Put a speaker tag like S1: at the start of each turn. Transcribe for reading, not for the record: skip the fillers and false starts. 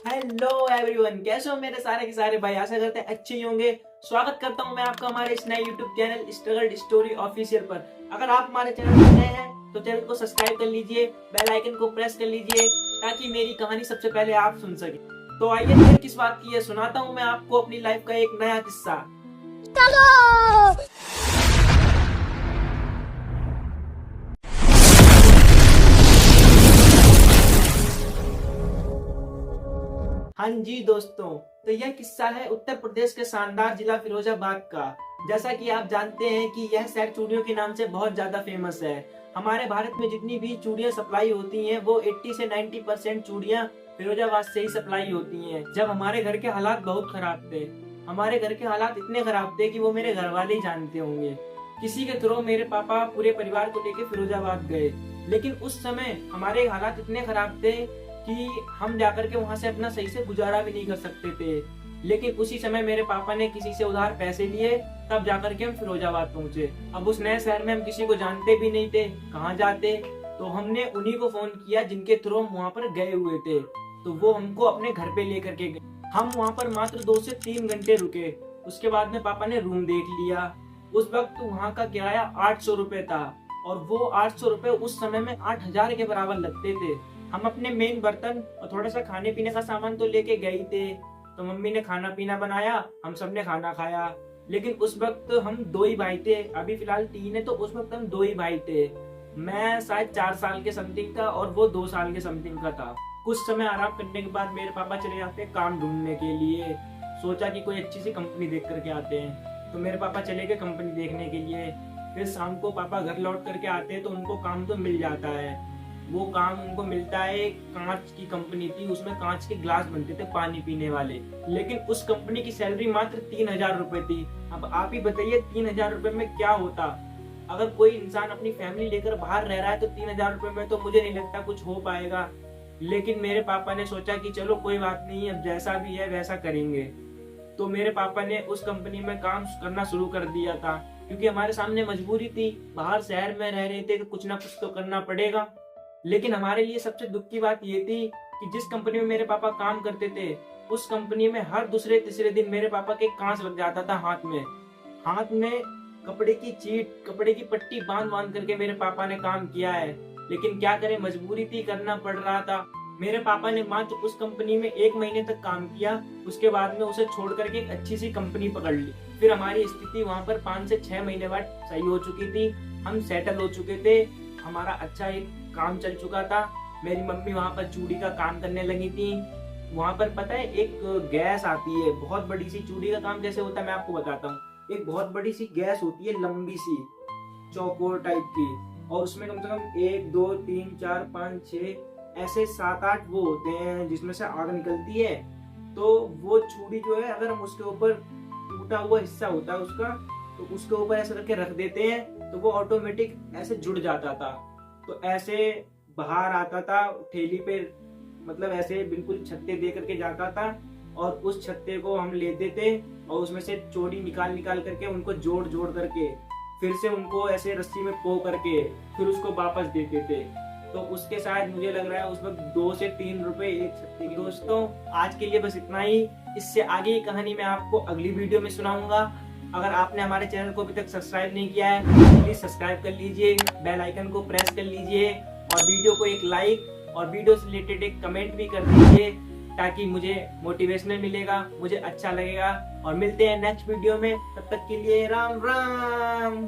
S1: Hello everyone, कैसे हो मेरे सारे के सारे भाई। आशा करते हैं अच्छे ही होंगे। स्वागत करता हूं मैं आपका हमारे इस नए YouTube channel struggle story official पर। अगर आप हमारे चैनल पर नए हैं तो चैनल को सब्सक्राइब कर लीजिए, बेल आइकन को प्रेस कर लीजिए ताकि मेरी कहानी सबसे पहले आप सुन सके। तो आइए देर किस बात की है, सुनाता हूँ मैं आपको अपनी लाइफ का एक नया किस्सा। हाँ जी दोस्तों, तो यह किस्सा है उत्तर प्रदेश के शानदार जिला फिरोजाबाद का। जैसा कि आप जानते हैं कि यह शहर चूड़ियों के नाम से बहुत ज्यादा फेमस है। हमारे भारत में जितनी भी चूड़ियां सप्लाई होती हैं वो 80 से 90% चूड़ियां फिरोजाबाद से ही सप्लाई होती हैं। जब हमारे घर के हालात बहुत खराब थे, हमारे घर के हालात इतने खराब थे कि वो मेरे घर वाले ही जानते होंगे। किसी के थ्रू मेरे पापा पूरे परिवार को लेकर फिरोजाबाद गए, लेकिन उस समय हमारे हालात इतने खराब थे कि हम जाकर के वहां से अपना सही से गुजारा भी नहीं कर सकते थे। लेकिन उसी समय मेरे पापा ने किसी से उधार पैसे लिए, तब जाकर के हम फिरोजाबाद पहुंचे। अब उस नए शहर में हम किसी को जानते भी नहीं थे, कहाँ जाते। तो हमने उन्हीं को फोन किया जिनके थ्रू हम वहाँ पर गए हुए थे। तो वो हमको अपने घर पे लेकर के गए। हम वहाँ पर मात्र 2 से 3 घंटे रुके। उसके बाद में पापा ने रूम देख लिया। उस वक्त वहाँ का किराया 800 रुपए था, और वो 800 रुपए उस समय में 8000 के बराबर लगते थे। हम अपने मेन बर्तन और थोड़ा सा खाने पीने का सामान तो लेके गए थे। तो मम्मी ने खाना पीना बनाया, हम सब ने खाना खाया। लेकिन उस वक्त हम 2 ही भाई थे, अभी फिलहाल 3 है, तो उस वक्त हम 2 ही भाई थे। मैं शायद 4 साल के समथिंग का और वो 2 साल के समथिंग का था। कुछ समय आराम करने के बाद मेरे पापा चले जाते काम ढूंढने के लिए। सोचा कि कोई अच्छी सी कंपनी देख करके आते हैं, तो मेरे पापा चले गए कंपनी देखने के लिए। फिर शाम को पापा घर लौट करके आते हैं तो उनको काम तो मिल जाता है। वो काम उनको मिलता है, कांच की कंपनी थी, उसमें कांच के ग्लास बनते थे पानी पीने वाले। लेकिन उस कंपनी की सैलरी मात्र 3000 रुपए थी। अब आप ही बताइए 3000 रुपए में क्या होता। अगर कोई इंसान अपनी फैमिली लेकर बाहर रह रहा है तो 3000 रुपए में तो मुझे नहीं लगता कुछ हो पाएगा। लेकिन मेरे पापा ने सोचा कि चलो कोई बात नहीं, अब जैसा भी है वैसा करेंगे। तो मेरे पापा ने उस कंपनी में काम करना शुरू कर दिया था, क्योंकि हमारे सामने मजबूरी थी, बाहर शहर में रह रहे थे तो कुछ ना कुछ तो करना पड़ेगा। लेकिन हमारे लिए सबसे दुख की बात ये थी कि जिस कंपनी में मेरे पापा काम करते थे, उस कंपनी में हर दूसरे तीसरे दिन मेरे पापा के कांच लग जाता था हाथ में। हाथ में कपड़े की चीट, कपड़े की पट्टी बांध बांध करके मेरे पापा ने काम किया है। लेकिन क्या करें, मजबूरी थी, करना पड़ रहा था। मेरे पापा ने मात्र उस कंपनी में 1 महीने तक काम किया। उसके बाद में उसे छोड़ करके एक अच्छी सी कंपनी पकड़ ली। फिर हमारी स्थिति वहां पर 5 से 6 महीने बाद सही हो चुकी थी। हम सेटल हो चुके थे, हमारा अच्छा एक काम चल चुका था। मेरी मम्मी वहां पर चूड़ी का काम करने लगी थी। वहां पर पता है एक गैस आती है, बहुत बड़ी सी। चूड़ी का काम कैसे होता है मैं आपको बताता हूँ। एक बहुत बड़ी सी गैस होती है, लंबी सी चौकोर टाइप की, और उसमें कम से कम 1 2 3 4 5 6 ऐसे 7 8 वो होते हैं जिसमें से आग निकलती है। तो वो चूड़ी जो है, अगर हम उसके ऊपर टूटा हुआ हिस्सा होता है उसका, तो उसके ऊपर ऐसे करके रख देते हैं तो वो ऑटोमेटिक ऐसे जुड़ जाता था। तो ऐसे बाहर आता था ठेली पे, मतलब ऐसे बिल्कुल छत्ते दे करके जाता था, और उस छत्ते को हम लेते थे और उसमें से चोरी निकाल निकाल करके उनको जोड़ जोड़ करके फिर से उनको ऐसे रस्सी में पो करके फिर उसको वापस देते थे। तो उसके शायद मुझे लग रहा है उस वक्त 2 से 3 रुपए एक छत्ते की। दोस्तों आज के लिए बस इतना ही। इससे आगे की कहानी मैं आपको अगली वीडियो में सुनाऊंगा। अगर आपने हमारे चैनल को अभी तक सब्सक्राइब नहीं किया है तो प्लीज सब्सक्राइब कर लीजिए, बेल आइकन को प्रेस कर लीजिए, और वीडियो को एक लाइक और वीडियो से रिलेटेड एक कमेंट भी कर दीजिए, ताकि मुझे मोटिवेशनल मिलेगा, मुझे अच्छा लगेगा। और मिलते हैं नेक्स्ट वीडियो में, तब तक के लिए राम राम।